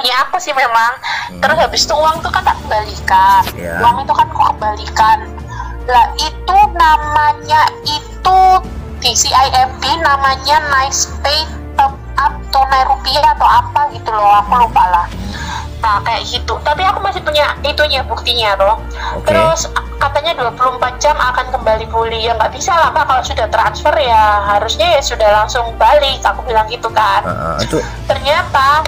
maunya aku sih memang. Terus habis itu uang tuh kan tak kembalikan. Uang itu kan aku kembalikan. Lah itu namanya itu di CIMB namanya nice pay top up tunai rupiah atau apa gitu loh, aku lupa lah. Nah kayak gitu, tapi aku masih punya itunya, buktinya loh. Terus katanya 24 jam akan kembali pulih. Ya nggak bisa lah Mbak, kalau sudah transfer ya harusnya ya sudah langsung balik, aku bilang gitu kan. Ternyata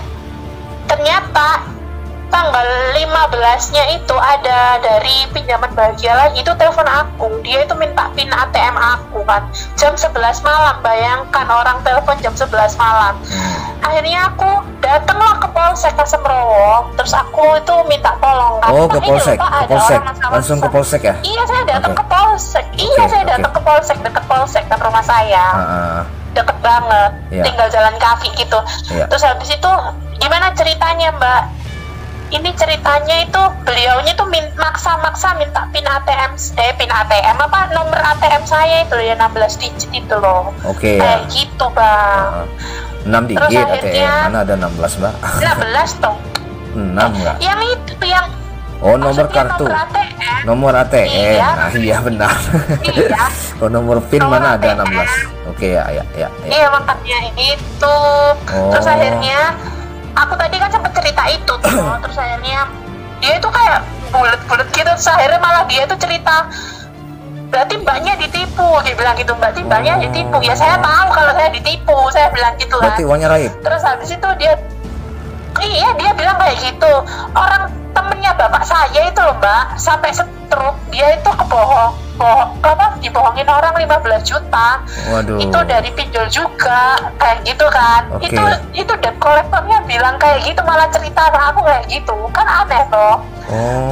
tanggal 15-nya itu ada dari pinjaman bahagia lagi, itu telepon aku, dia itu minta pin ATM aku kan jam 11 malam, bayangkan orang telepon jam 11 malam. Akhirnya aku datanglah ke Polsek Kasemrowo, terus aku itu minta tolong kan. Ke Polsek, langsung ke Polsek ya? Iya, saya datang ke Polsek. Saya datang ke Polsek, dekat Polsek kan rumah saya. Deket banget, tinggal jalan kaki gitu. Terus habis itu gimana ceritanya Mbak? Ini ceritanya itu beliaunya tuh maksa-maksa minta pin ATM apa nomor ATM saya itu ya 16 digit itu loh. Kayak gitu Bang. 6 digit ATM, mana ada 16 Mbak? 16 toh. 6 enggak? Yang itu yang nomor kartu. Nomor ATM. Nah, iya benar. Iya. Nomor PIN nomor mana ATM. Ada 16. Ya. Iya makanya itu. Terus akhirnya aku tadi kan sempat cerita itu tuh. Terus akhirnya dia itu kayak bulet-bulet gitu. Terus akhirnya malah dia itu cerita, berarti mbaknya ditipu, dia bilang gitu. Berarti mbaknya ditipu. Ya saya tahu kalau saya ditipu, saya bilang gitu kan. Berarti uangnya raib. Terus habis itu dia bilang kayak gitu. Orang temennya bapak saya itu loh Mbak, sampai stroke, dia itu dibohongin orang 15 juta. Waduh. Itu dari pinjol juga kayak gitu kan. Itu debt collectornya bilang kayak gitu, malah cerita ke aku kayak gitu kan, aneh toh.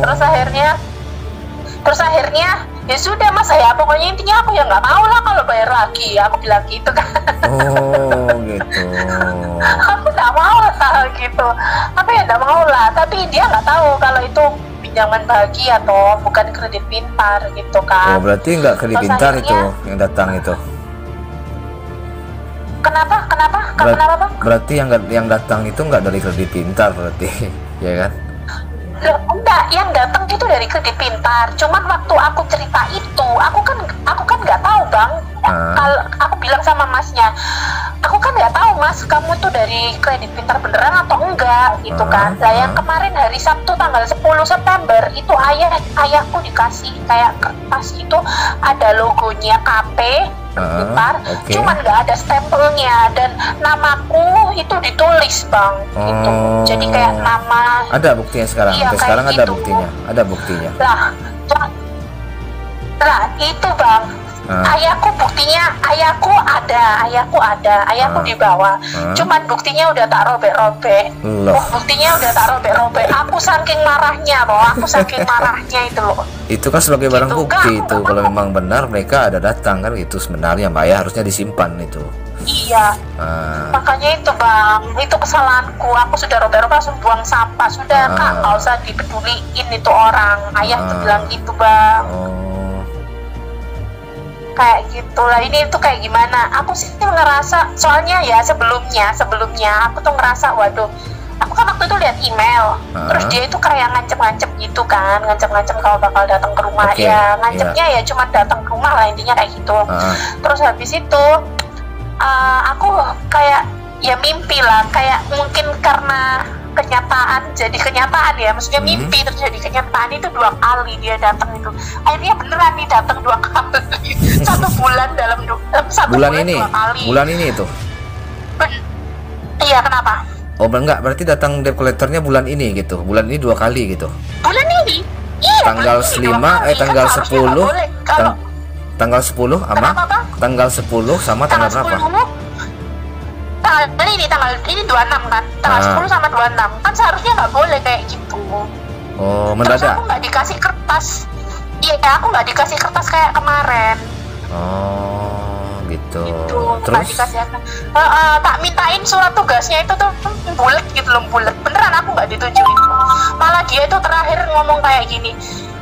Terus akhirnya ya sudah Mas, saya pokoknya intinya aku ya nggak mau lah kalau bayar lagi, aku bilang gitu kan. Gitu. Aku nggak mau lah gitu, tapi ya nggak mau lah. Tapi dia nggak tahu kalau itu pinjaman bahagia atau bukan kredit pintar gitu kan. Berarti nggak kredit pintar itu yang datang itu. Kenapa Bang? Berarti yang datang itu nggak dari kredit pintar berarti, ya kan? Enggak, yang datang itu dari kredit pintar. Cuman waktu aku cerita itu, aku kan nggak tahu Bang. Kalau aku bilang sama Masnya, aku kan nggak tahu Mas, kamu tuh dari kredit pintar beneran atau enggak gitu kan. Nah yang kemarin hari Sabtu tanggal 10 September itu ayahku dikasih kayak kertas itu ada logonya KP pintar, cuman nggak ada stempelnya dan namaku itu ditulis Bang gitu. Jadi kayak nama. Ada buktinya sekarang? Sekarang ada gitu. buktinya. Lah itu Bang. Ayahku ada, ayahku dibawa. Cuman buktinya udah tak robek-robek. Aku saking marahnya itu loh. Itu kan sebagai barang bukti itu. Kalau memang benar mereka ada datang kan, itu sebenarnya Mbak ya harusnya disimpan itu. Iya. Makanya itu Bang, itu kesalahanku. Aku sudah robek-robek langsung buang sampah. Sudah Kak, nggak usah dipeduliin itu orang. Ayah tuh bilang gitu Bang. Kayak gitulah. Ini tuh kayak gimana, aku sih ngerasa, soalnya ya sebelumnya aku tuh ngerasa waduh, aku kan waktu itu lihat email, terus dia itu kayak ngancem gitu kan, ngancem kalau bakal datang ke rumah. Ya ngancemnya ya cuma datang ke rumah lah, intinya kayak gitu. Terus habis itu aku kayak ya mimpi lah, kayak mungkin karena kenyataan jadi kenyataan ya, maksudnya mimpi terus jadi kenyataan. Itu 2 kali dia datang itu, akhirnya beneran nih datang 2 kali. 1 bulan dalam 1 bulan ini 2 kali. Bulan ini itu iya, kenapa? Enggak, berarti datang debt collectornya bulan ini gitu, bulan ini 2 kali gitu. Bulan ini iya, tanggal 5 tanggal 10 tanggal 10 sama tanggal 10 sama tanggal berapa? Tanggal ini 26 kan, tanggal 10 sama 26 kan, seharusnya nggak boleh kayak gitu. Mendadak. Terus aku nggak dikasih kertas. Iya, aku nggak dikasih kertas kayak kemarin. Gitu. Terus dikasih tak mintain surat tugasnya itu tuh bulat gitu loh, bulat beneran. Aku nggak ditujuin. Malah dia itu terakhir ngomong kayak gini,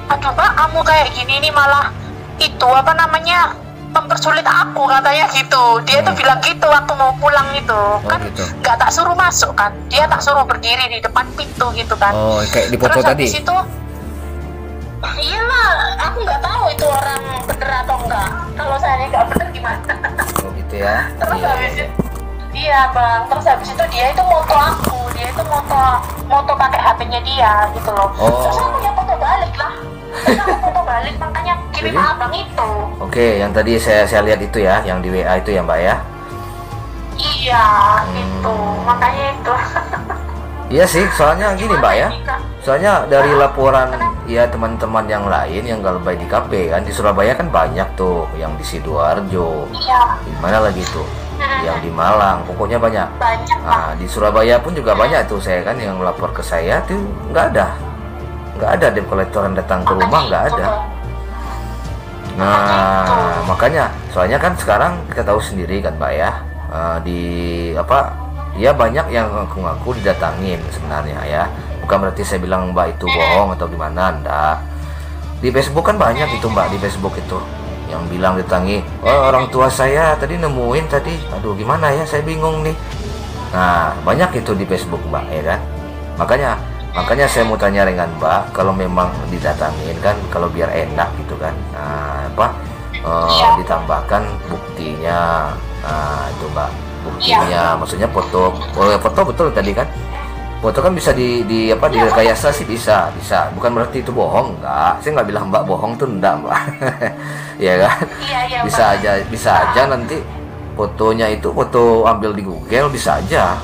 aduh Pak, kamu kayak gini nih malah itu apa namanya, mempersulit aku katanya gitu. Dia tuh bilang gitu waktu mau pulang itu kan gitu. Nggak tak suruh masuk kan, dia tak suruh berdiri di depan pintu gitu kan. Kayak di foto terus tadi. Habis itu iyalah, aku nggak tahu itu orang bener atau enggak. Kalau saya nggak bener gimana? Gitu ya. Terus habis itu iya bang, terus habis itu dia itu moto aku, dia itu moto pakai HP-nya dia gitu loh. Terus aku yang foto balik lah. Terus aku foto balik, makanya kirim abang itu. Oke, yang tadi saya lihat itu ya, yang di WA itu ya Mbak ya. Iya, itu makanya itu. Iya sih, soalnya gini Mbak ya. Soalnya dari laporan ya teman-teman yang lain yang galbay di KP kan di Surabaya kan banyak tuh, yang di Sidoarjo. Iya. Di mana lagi tuh? Yang di Malang, pokoknya banyak. Banyak. Nah, di Surabaya pun juga banyak tuh saya kan yang lapor ke saya tuh nggak ada debt collector yang datang ke rumah, nggak ada. Nah, makanya soalnya kan sekarang kita tahu sendiri kan Mbak ya, di apa ya banyak yang ngaku-ngaku didatangin sebenarnya ya. Bukan berarti saya bilang Mbak itu bohong atau gimana, enggak. Di Facebook kan banyak itu Mbak, di Facebook itu yang bilang didatangi, orang tua saya tadi nemuin tadi, aduh gimana ya, saya bingung nih. Nah, banyak itu di Facebook Mbak ya kan. Makanya saya mau tanya dengan Mbak, kalau memang didatangin kan, kalau biar enak gitu kan, ditambahkan buktinya. Nah itu Mbak, buktinya maksudnya foto betul tadi kan. Foto kan bisa direkayasa sih, bisa. Bukan berarti itu bohong, enggak. Saya nggak bilang Mbak bohong tuh, enggak Mbak. Ya kan? Iya, bisa aja nanti fotonya itu foto ambil di Google, bisa aja.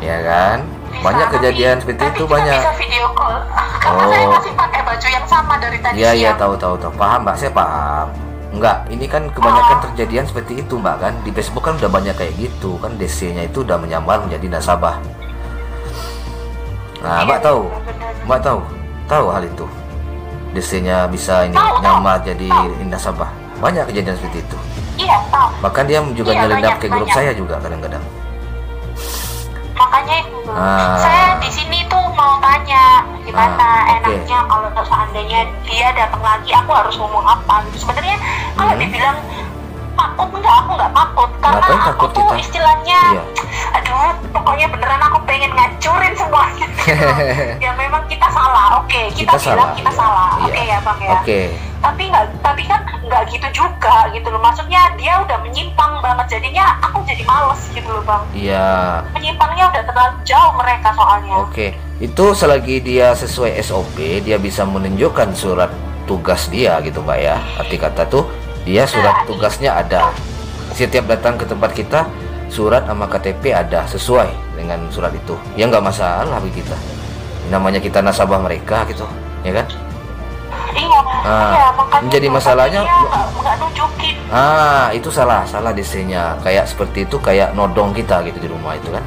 Ya kan? Banyak kejadian seperti itu banyak. Bisa video call. Karena saya masih pakai baju yang sama dari tadi siang. Iya, tahu. Paham Mbak, saya paham. Enggak, ini kan kebanyakan terjadian seperti itu Mbak kan. Di Facebook kan udah banyak kayak gitu kan, DC-nya itu udah menyamar menjadi nasabah. Nah, Mbak tahu hal itu. DC-nya bisa nyamar jadi nasabah. Banyak kejadian seperti itu. Iya, tahu. Bahkan dia juga nyelendap ke grup saya juga kadang-kadang. Makanya itu. Saya di sini tuh mau tanya gimana enaknya kalau seandainya dia datang lagi, aku harus ngomong apa gitu. Sebenarnya kalau dibilang takut, aku nggak takut, karena aku tuh istilahnya aduh, pokoknya beneran aku pengen ngancurin semuanya. Ya memang kita salah, kita bilang kita salah, ya Bang ya. Tapi kan nggak gitu juga gitu loh. Maksudnya dia udah menyimpang banget, jadinya aku jadi males gitu loh Bang. Iya. Menyimpangnya udah terlalu jauh mereka soalnya. Itu selagi dia sesuai SOP, dia bisa menunjukkan surat tugas dia gitu Mbak ya. Arti kata tuh dia surat tugasnya ada. Setiap datang ke tempat kita, surat sama KTP ada sesuai dengan surat itu. Ya nggak masalah bagi kita. Namanya kita nasabah mereka gitu, ya kan? Iya, menjadi masalahnya nggak nunjukin. Itu salah DC-nya. Kayak seperti itu, kayak nodong kita gitu di rumah itu kan.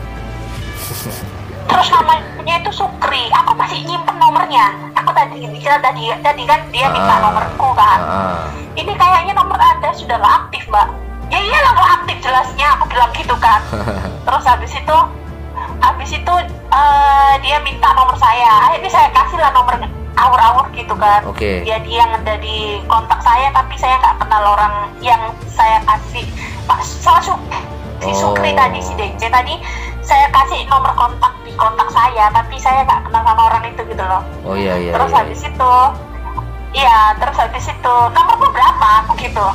Terus namanya itu Sukri, aku masih nyimpen nomornya. Aku tadi kan dia minta nomorku kan. Ini kayaknya nomor Anda sudah nggak aktif Mbak. Ya iyalah nggak aktif jelasnya, aku bilang gitu kan. Terus habis itu dia minta nomor saya. Akhirnya saya kasih lah nomor awur-awur gitu kan. Dia yang ada di kontak saya, tapi saya nggak kenal orang yang saya kasih. Si Sukri tadi, si DC tadi saya kasih nomor kontak di kontak saya, tapi saya nggak kenal sama orang itu gitu loh. Terus habis itu nomormu berapa, aku gitu.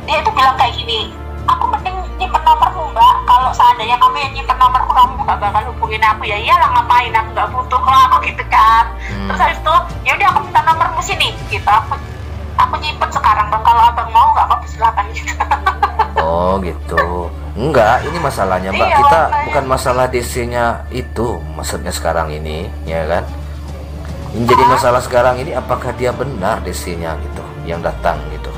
Dia tuh bilang kayak gini, aku mending nyimpen nomormu Mbak, kalau seandainya kamu yang nyimpen nomorku, kamu nggak bakal hubungin aku. Ya iyalah, ngapain, aku nggak butuh lah, aku gitu kan. Terus habis itu ya udah, aku minta nomormu sini gitu, aku nyimpen sekarang Bang, kalau abang mau nggak apa-apa silakan gitu. Gitu. Enggak, ini masalahnya Mbak, kita bukan masalah DC-nya itu, maksudnya sekarang ini ya kan. Yang jadi masalah sekarang ini, apakah dia benar DC-nya gitu yang datang gitu.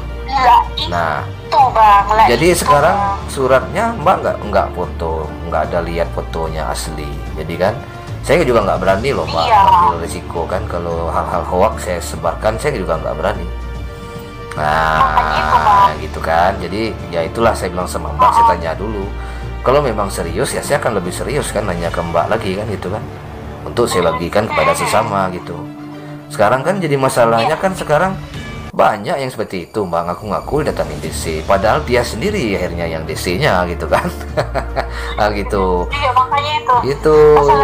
Nah, Bang, jadi sekarang suratnya Mbak nggak foto, nggak ada lihat fotonya asli. Jadi kan saya juga nggak berani loh Mbak, ambil risiko kan, kalau hal-hal hoax saya sebarkan, saya juga nggak berani. Nah, gitu kan. Jadi ya itulah saya bilang sama Mbak, saya tanya dulu. Kalau memang serius ya saya akan lebih serius kan, nanya ke Mbak lagi kan gitu kan, untuk saya bagikan kepada sesama gitu. Sekarang kan jadi masalahnya kan sekarang Banyak yang seperti itu mbak, ngaku-ngaku datangin DC padahal dia sendiri akhirnya yang DC-nya gitu kan. Nah, gitu. Iya makanya itu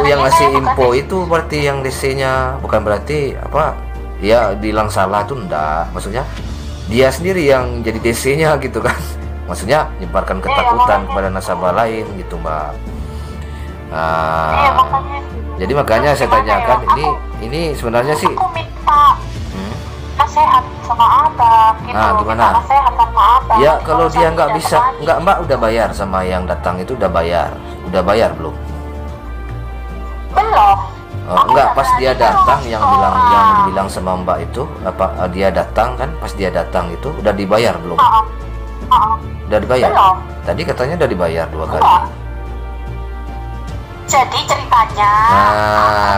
yang ngasih info itu berarti yang DC-nya, bukan berarti apa ya bilang salah tuh enggak, maksudnya dia sendiri yang jadi DC-nya gitu kan. Maksudnya nyebarkan ketakutan kepada nasabah lain gitu mbak. Jadi makanya saya tanyakan ini sebenarnya sih aku minta nasihat sama abang gitu. Gimana? Nasihat sama abang. Ya kalau dia nggak bisa, nggak mbak udah bayar sama yang datang itu udah bayar belum? Belum. Enggak, pas dia datang yang bilang sama mbak itu apa dia datang kan, pas dia datang itu udah dibayar belum? Udah dibayar? Belum. Tadi katanya udah dibayar 2 kali. Jadi ceritanya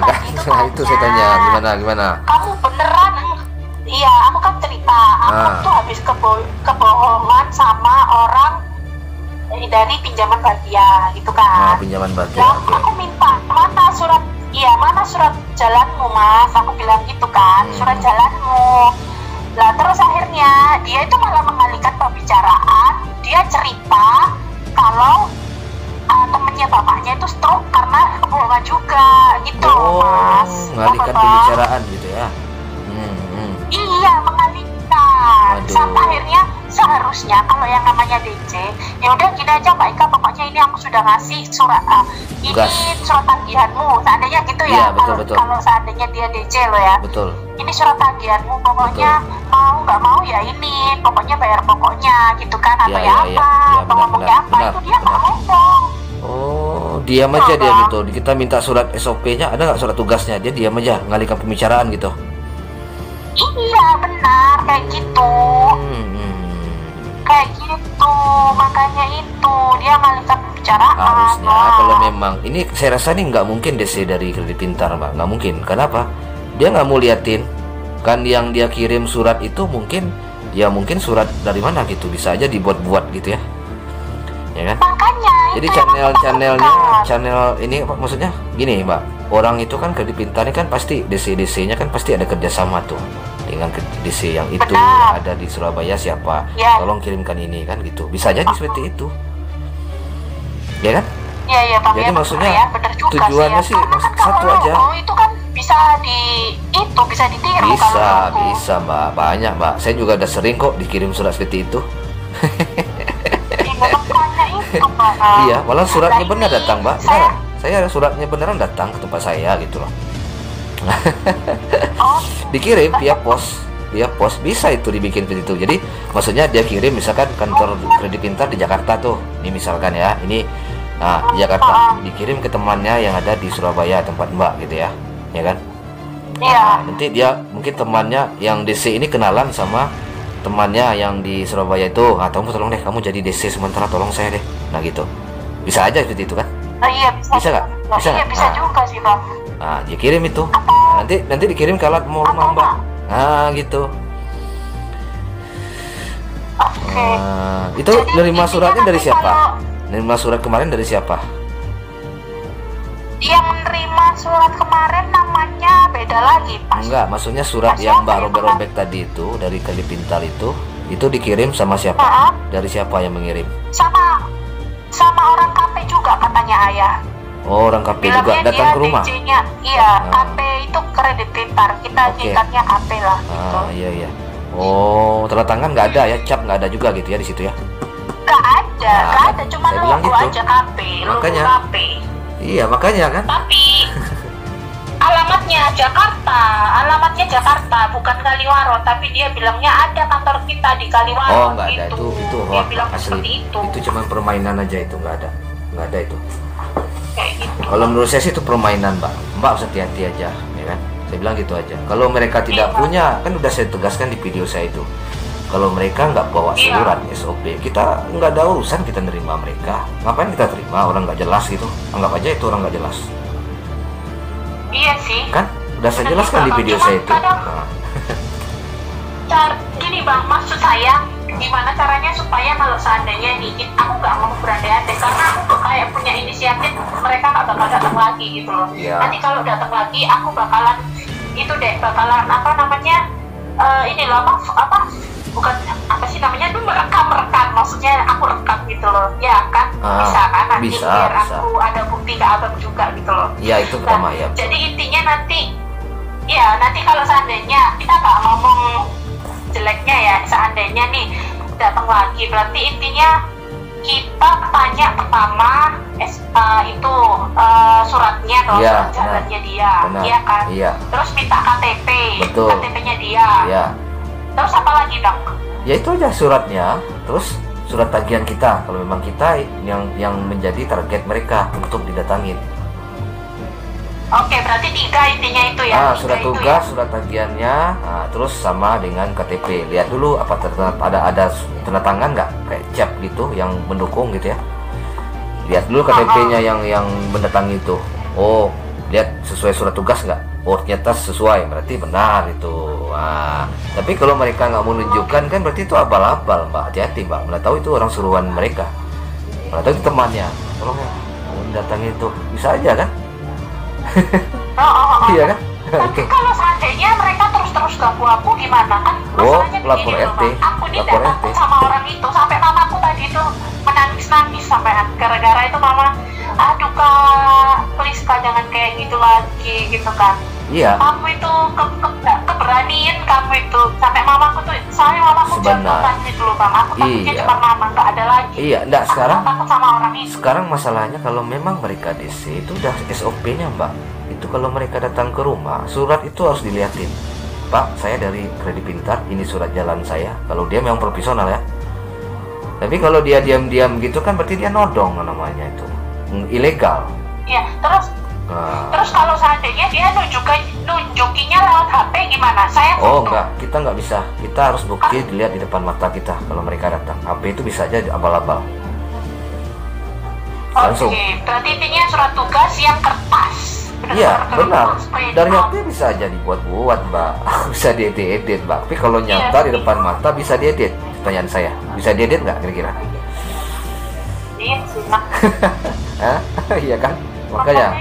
kan itu saya tanya gimana? Kamu beneran? Iya, aku kan cerita aku tuh habis kebohongan sama orang dari pinjaman bahagia gitu kan. Pinjaman bahagia. Nah, aku minta mana surat jalanmu mas, aku bilang gitu kan, surat jalanmu. Lah terus akhirnya dia itu malah mengalihkan pembicaraan, dia cerita kalau temennya bapaknya itu stroke karena kebohongan juga gitu mas. Mengalihkan pembicaraan gitu ya. Iya, mengalihkan. Sampai akhirnya seharusnya kalau yang namanya DC, ya udah gini aja Mbak Ika, pokoknya ini aku sudah ngasih surat ini surat tagihanmu, seandainya gitu ya. Betul. Kalau seandainya dia DC loh ya. Betul. Ini surat tagihanmu, pokoknya mau nggak mau ya ini, pokoknya bayar pokoknya gitu kan, atau atau ngomongnya apa, itu dia nggak ngomong. Oh, diam aja dia gitu. Kita minta surat SOP-nya, ada nggak surat tugasnya? Dia diam aja, ngalihkan pembicaraan gitu. Iya benar kayak gitu. Kayak gitu, makanya itu dia ngalihkan pembicaraan. Harusnya kalau memang ini saya rasa nih nggak mungkin DC dari Kredit Pintar mbak, nggak mungkin. Kenapa? Dia nggak mau liatin kan yang dia kirim surat itu mungkin surat dari mana gitu, bisa aja dibuat-buat gitu ya, ya kan? Makanya. Jadi channel ini apa maksudnya? Gini mbak, orang itu kan Kredit Pintar ini kan pasti DC-nya kan pasti ada kerjasama tuh dengan DC yang itu. Benar. Ada di Surabaya siapa ya. Tolong kirimkan ini kan gitu, bisa jadi seperti itu ya kan? Iya Pak. Jadi ya, maksudnya ya, tujuannya sih satu aja. Itu kan bisa ditiru. Bisa mbak, banyak mbak, saya juga udah sering kok dikirim surat seperti itu. Iya, malah suratnya benar datang mbak, beneran. Saya suratnya beneran datang ke tempat saya gitu loh. Dikirim via pos bisa itu dibikin seperti itu. Jadi maksudnya dia kirim misalkan kantor Kredit Pintar di Jakarta tuh, ini misalkan ya, ini di Jakarta, dikirim ke temannya yang ada di Surabaya tempat mbak gitu ya kan? Iya. Nanti dia mungkin temannya yang DC ini kenalan sama temannya yang di Surabaya itu, tolong deh kamu jadi DC sementara, tolong saya deh. Nah gitu, bisa aja seperti itu kan? Iya bisa nggak? Bisa juga sih bang. Nah dia kirim itu, nanti dikirim ke alat mau rumah mbak. Nah gitu. Oke. Itu nerima suratnya dari siapa? Nerima surat kemarin dari siapa? Yang menerima surat kemarin namanya beda lagi Pak. Enggak, maksudnya surat yang mbak robek-robek tadi itu dari Kredit Pintar itu dikirim sama siapa? Dari siapa yang mengirim? Sama orang KP juga katanya ayah. Oh, orang KP juga datang ke rumah? Iya, KP itu Kredit Pintar, kita singkatnya KP lah gitu. Iya. Oh, tanda tangan nggak ada ya, cap nggak ada juga gitu ya di situ ya? Nggak ada, cuma logo gitu aja KP, makanya, KP. Iya, makanya kan. Tapi alamatnya Jakarta, bukan Kaliwaro, tapi dia bilangnya ada kantor kita di Kaliwaro. Oh, nggak ada gitu. Itu dia bilang asli. Itu cuma permainan aja, itu nggak ada itu. Kayak gitu. Kalau menurut saya sih itu permainan mbak harus hati-hati aja ya kan, saya bilang gitu aja. Kalau mereka tidak punya, kan udah saya tegaskan di video saya itu, kalau mereka nggak bawa surat SOP, kita nggak ada urusan kita nerima mereka. Ngapain kita terima orang nggak jelas gitu? Anggap aja itu orang nggak jelas. Iya sih. Kan udah saya jelaskan di video saya itu. Gini bang, maksud saya gimana caranya supaya kalau seandainya nih aku nggak mau berandai-andai, karena aku kayak punya inisiatif, mereka nggak bakal datang lagi gitu loh. Nanti kalau datang lagi aku bakalan apa namanya, ini loh apa bukan apa sih namanya tuh merekam maksudnya aku rekam gitu loh ya kan bisa kan nanti bisa, biar bisa. aku ada bukti ke abang juga gitu loh Ya itu pertama ya. jadi intinya nanti kalau seandainya kita nggak ngomong jeleknya ya, seandainya nih datang lagi berarti intinya kita tanya pertama itu suratnya dong, Ya, surat jalannya dia, benar. iya kan? Iya. Terus minta KTP, Betul. KTP-nya dia. Ya. Terus apa lagi dong? Ya itu aja suratnya, terus surat tagihan kita kalau memang kita yang menjadi target mereka untuk didatangin. Oke, berarti 3 intinya itu ya. Surat tugas, surat tagihannya, terus sama dengan KTP. Lihat dulu apa ada tanda tangan nggak kayak cap gitu yang mendukung gitu ya. Lihat dulu KTP-nya yang mendatangi itu. Oh, lihat sesuai surat tugas nggak? Oh, ternyata sesuai, berarti benar itu. Tapi kalau mereka nggak mau menunjukkan kan berarti itu abal-abal, Mbak. Hati-hati, Mbak. Mana tahu itu orang suruhan mereka. Mana tahu itu temannya. Tolong ya, mendatangi itu. Bisa aja kan? Iya kan? Tapi kalau seandainya mereka terus ganggu aku gimana kan? Masalahnya lapor begini RT. loh, Bang. Aku ini Lapor takut RT. sama orang itu sampai mamaku tadi itu menangis sampai gara-gara itu mama, aduh kak, please kak jangan kayak gitu lagi gitu kan. Iya. Kamu itu keberanian kamu itu sampai mamaku tuh, soalnya mamaku jatuhkan gitu loh bang. Aku takutnya cuma mama, nggak ada lagi. Iya, enggak sekarang. Aku takut sama orang itu. Sekarang masalahnya kalau memang mereka DC itu udah SOP-nya, Mbak. Itu kalau mereka datang ke rumah, surat itu harus dilihatin. Pak, saya dari Kredit Pintar, ini surat jalan saya. Kalau dia memang profesional ya. Tapi kalau dia diam-diam gitu kan berarti dia nodong namanya itu. Ilegal. Iya, terus kalau seandainya dia nunjukinya lewat HP gimana? Saya foto. Enggak, kita nggak bisa. Kita harus bukti dilihat di depan mata kita kalau mereka datang. HP itu bisa aja abal-abal. Langsung. Oke, berarti intinya surat tugas yang kertas. Iya, benar. Dari HP bisa aja dibuat-buat, Mbak. Bisa diedit, Mbak. Tapi kalau nyata di depan mata bisa diedit. Pertanyaan saya, bisa diedit nggak kira-kira? Iya sih, Mak. Iya kan? Makanya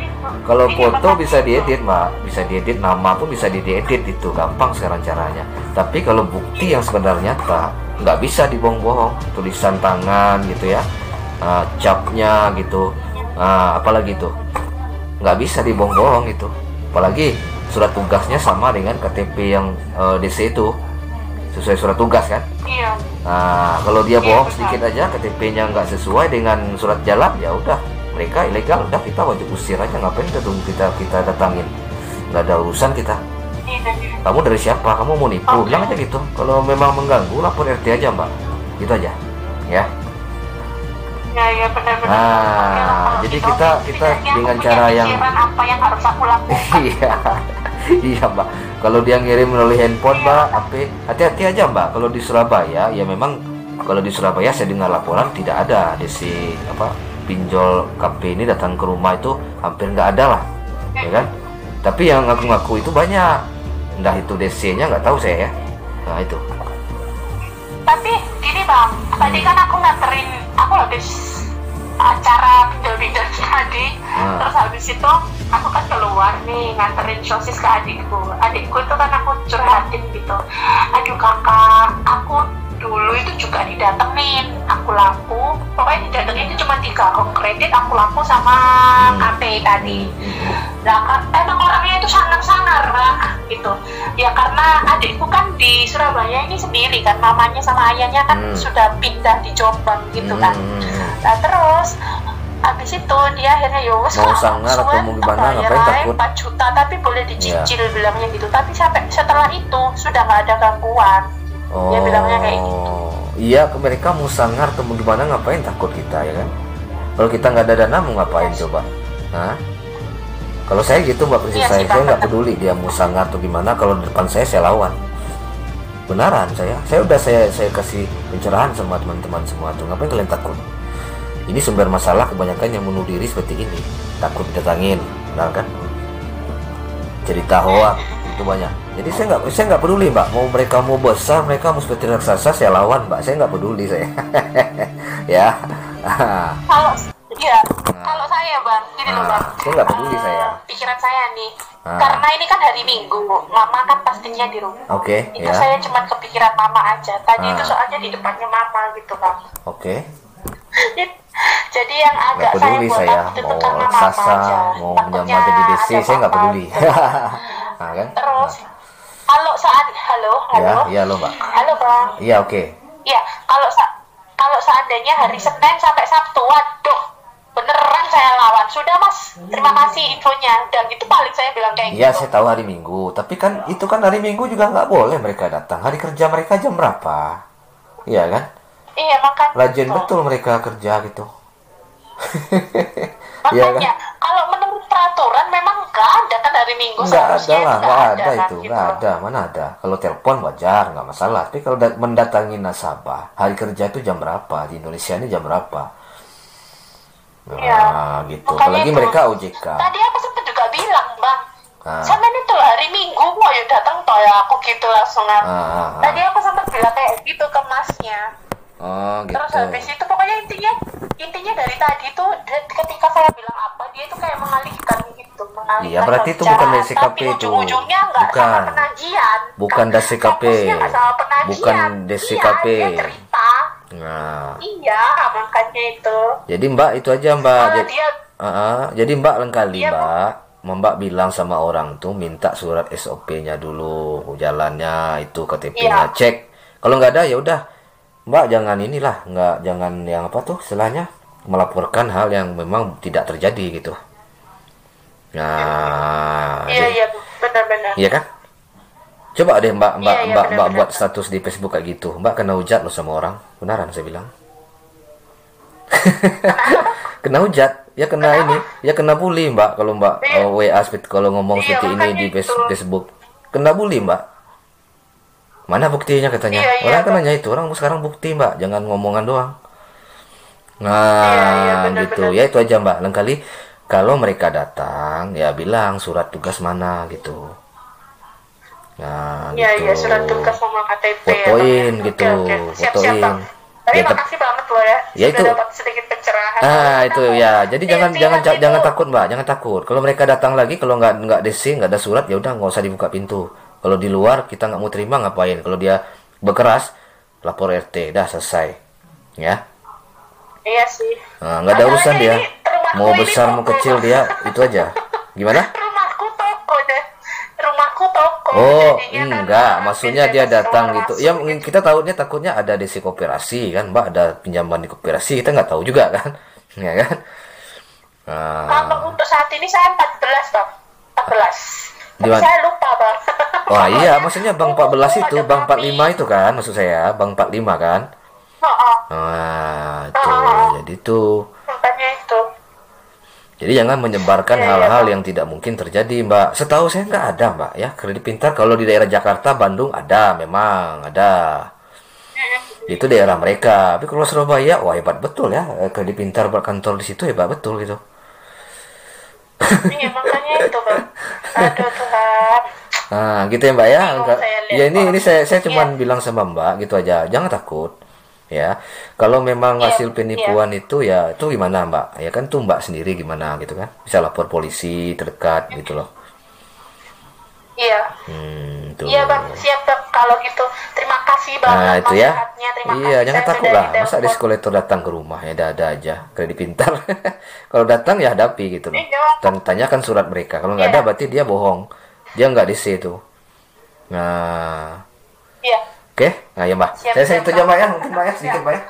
kalau foto bisa diedit, Mbak. Bisa diedit, nama pun bisa diedit, itu gampang sekarang caranya. Tapi kalau bukti yang sebenarnya nyata, nggak bisa dibohong-bohong. Tulisan tangan gitu ya, capnya gitu, apalagi itu nggak bisa dibohong-bohong itu. Apalagi surat tugasnya sama dengan KTP yang DC itu sesuai surat tugas kan. Iya. Kalau dia bohong sedikit aja, KTP-nya nggak sesuai dengan surat jalan, ya udah mereka ilegal, udah kita wajib usir aja. Ngapain kita datangin? Nggak ada urusan kita. Kamu dari siapa? Kamu mau nipu? Bilang aja gitu. Kalau memang mengganggu, lapor RT aja, Mbak. Gitu aja ya. Ya benar-benar. Jadi kita dengan cara yang apa yang harus aku lakukan. Iya Mbak. Kalau dia ngirim melalui handphone, Mbak, hati-hati aja, Mbak. Kalau di Surabaya ya memang, kalau di Surabaya saya dengar laporan tidak ada DC pinjol KP ini datang ke rumah itu hampir nggak ada lah, ya kan? Tapi yang ngaku-ngaku itu banyak. Entah itu DC-nya nggak tahu saya ya. Nah itu. Tapi gini bang, tadi kan aku habis acara pinjol-pinjol tadi, terus habis itu aku kan keluar nih nganterin sosis ke adikku itu kan aku curhatin gitu, aduh kakak, aku dulu itu juga didatengin, aku lampu, pokoknya didatengin itu cuma 3 home kredit, aku lampu sama KP tadi. Nah, emang orangnya itu sangar-sangar bang, gitu. Ya karena adikku kan di Surabaya ini sendiri kan, mamanya sama ayahnya kan sudah pindah di Jombang gitu kan. Nah terus habis itu dia akhirnya yowes mau sangar atau mau gimana, ngapain takut 4 juta tapi boleh dicicil bilangnya gitu. Tapi sampai setelah itu sudah nggak ada gangguan. Dia bilangnya kayak gitu. Iya, mereka mau sangar atau mau gimana, ngapain takut kita ya kan? Kalau kita nggak ada dana mau ngapain coba? Kalau saya gitu, Mbak, prinsip saya nggak peduli dia mau sangar atau gimana. Kalau di depan saya lawan. Benaran saya udah saya kasih pencerahan sama teman-teman semua tuh. Ngapain kalian takut? Ini sumber masalah kebanyakan yang bunuh diri seperti ini, takut didatangin, benar kan? Cerita hoak itu banyak. Jadi saya nggak peduli, Mbak. Mau mereka mau besar, mereka mau seperti raksasa, saya lawan, Mbak. Saya nggak peduli saya. Ya. Kalau saya bang, gini loh bang. Saya nggak peduli saya. Pikiran saya nih, karena ini kan hari Minggu, mama kan pastinya di rumah. Oke, itu ya. saya cuma kepikiran mama aja. Tadi itu soalnya di depannya mama gitu bang. Oke. Jadi yang agak Nggak peduli saya buat saya takut itu mau karena mama sasa, aja. mau Takutnya menyamar jadi DC, ada saya nggak apa peduli. gitu. Nah, kan? Terus kalau saat halo Ya, iya loh mbak. halo bang. Iya oke. Iya, kalau seandainya hari Senin sampai Sabtu, waduh, beneran saya lawan. Sudah mas, terima kasih infonya. Dan itu paling saya bilang kayak Iya gitu. saya tahu hari Minggu, tapi kan itu kan hari Minggu juga nggak boleh mereka datang. Hari kerja mereka jam berapa? Iya kan? Iya makanya. Rajin gitu. betul mereka kerja gitu. Iya Makanya, kan? kalau menurut peraturan memang nggak ada kan hari Minggu Nggak ada seharusnya lah, itu nggak ada kan, itu, gitu. nggak ada, mana ada. Kalau telepon wajar, nggak masalah. Tapi kalau mendatangi nasabah, hari kerja itu jam berapa? Di Indonesia ini jam berapa? Nah, Iya. gitu. Makanya Apalagi itu. mereka OJK. Tadi aku sempat juga bilang bang, Ah. Senin itu hari Minggu, mau ya datang toh ya aku gitu langsung. Tadi aku sempat bilang kayak gitu ke masnya. Oh, gitu. Terus habis itu pokoknya intinya dari tadi tuh ketika saya bilang apa dia tuh kayak mengalihkan gitu, mengalihkan. Iya, berarti itu bukan dari CKP tapi itu. ujung-ujungnya nggak sama Bukan. penagihan. Bukan dari CKP. Fokusnya nggak sama penagihan. Bukan dari CKP. Iya, dia cerita. Nah, Iya, makanya itu. jadi Mbak itu aja Mbak. Kalau Jadi, dia jadi Mbak lain kali Iya, Bu. Mbak bilang sama orang tuh minta surat SOP-nya dulu, jalannya itu KTP-nya Iya. cek. Kalau nggak ada ya udah Mbak jangan inilah, jangan yang apa tuh istilahnya melaporkan hal yang memang tidak terjadi gitu. Nah, Iya, jadi- iya, Bu. Benar-benar. iya kan? Coba deh Mbak Iya, iya, benar-benar. buat status di Facebook kayak gitu. Mbak kena hujat loh sama orang. Beneran saya bilang. Kena hujat, ya kena ini, ya kena bully Mbak kalau Mbak Iya. WA kalau ngomong Iya, seperti ini makanya di itu. Facebook. Kena bully Mbak. Mana buktinya katanya? Iya, iya, Orang kan Mbak. nanya itu, orang sekarang bukti Mbak, jangan ngomongan doang. Iya, Nah, benar-benar. gitu. Ya itu aja Mbak. Lain kali kalau mereka datang, ya bilang surat tugas mana gitu. Nah, Iya, gitu. iya, surat tugas sama KTP. Fotoin ya, Bang. gitu, Oke, oke. Siap-siap, fotoin. Bang. Tapi Ya, makasih banget loh ya. Ya, Sudah itu. dapat sedikit pencerahan. Itu ya. Jadi Iya, jangan takut Mbak, jangan takut. Kalau mereka datang lagi, kalau nggak DC, nggak ada surat, ya udah nggak usah dibuka pintu. Kalau di luar kita nggak mau terima ngapain? Kalau dia berkeras, lapor RT, dah selesai. Ya. Iya sih. Nah, nggak ada urusan Masalahnya dia. ini rumahku Mau ini besar mau toko, kecil Bang. dia itu aja. Gimana? Rumahku toko deh. Rumahku toko. Oh, jadinya kan enggak, orang maksudnya bebas dia datang keluar gitu. masuk Ya mungkin kita takutnya ada DC koperasi kan, Mbak, ada pinjaman di koperasi, kita nggak tahu juga kan. Ya kan? Kalau Nah, untuk saat ini saya 14 bang. 14. Di Tapi mana? saya lupa bang. wah iya, maksudnya Bang 14 itu, Bang 45 itu kan, maksud saya, Bang 45 kan. Nah, itu, jadi itu. Makanya itu. Jadi jangan menyebarkan Iya, iya, hal-hal Bang. yang tidak mungkin terjadi, Mbak. Setahu saya nggak ada, Mbak, ya. Kredit Pintar kalau di daerah Jakarta, Bandung ada, memang ada. Itu daerah mereka. Tapi kalau Surabaya, wah hebat betul ya. Kredit Pintar berkantor di situ hebat betul gitu. Iya makanya itu bang. Aduh Tuhan. Nah, gitu ya, Mbak ya. Bingung Enggak. saya lihat, Ya ini Pak. saya cuman Iya. bilang sama Mbak gitu aja. Jangan takut. Ya. Kalau memang Iya, hasil penipuan itu ya itu gimana, Mbak? Ya kan tuh Mbak sendiri gimana gitu kan. Bisa lapor polisi terdekat gitu loh. Iya. Tuh. Iya bang, siap bang. Kalau gitu, terima kasih banget Nah, itu ya. nasihatnya. Terima Iya, kasih. jangan Saya takut sudah lah. Masa ditelepon. diskolektor datang ke rumah ya ada aja. Kredit Pintar. Kalau datang ya hadapi gitu loh. Iya. Dan tanyakan surat mereka. Kalau nggak Iya. ada berarti dia bohong. Dia nggak DC itu. Nah, Iya. oke. Nah ya Mbak. Siap, Saya siap, itu aja Mbak ya. Bang. Mungkin Mbak ya sedikit Mbak ya.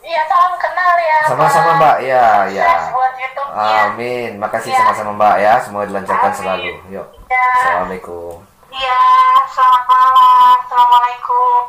Iya, salam kenal ya. Sama-sama Bang. Mbak. Ya, ya. Sukses buat YouTube-nya. Amin. Makasih Iya. sama-sama Mbak ya. Semoga dilancarkan Amin. selalu. Yuk. Ya. Assalamualaikum. Iya, selamat malam. Assalamualaikum.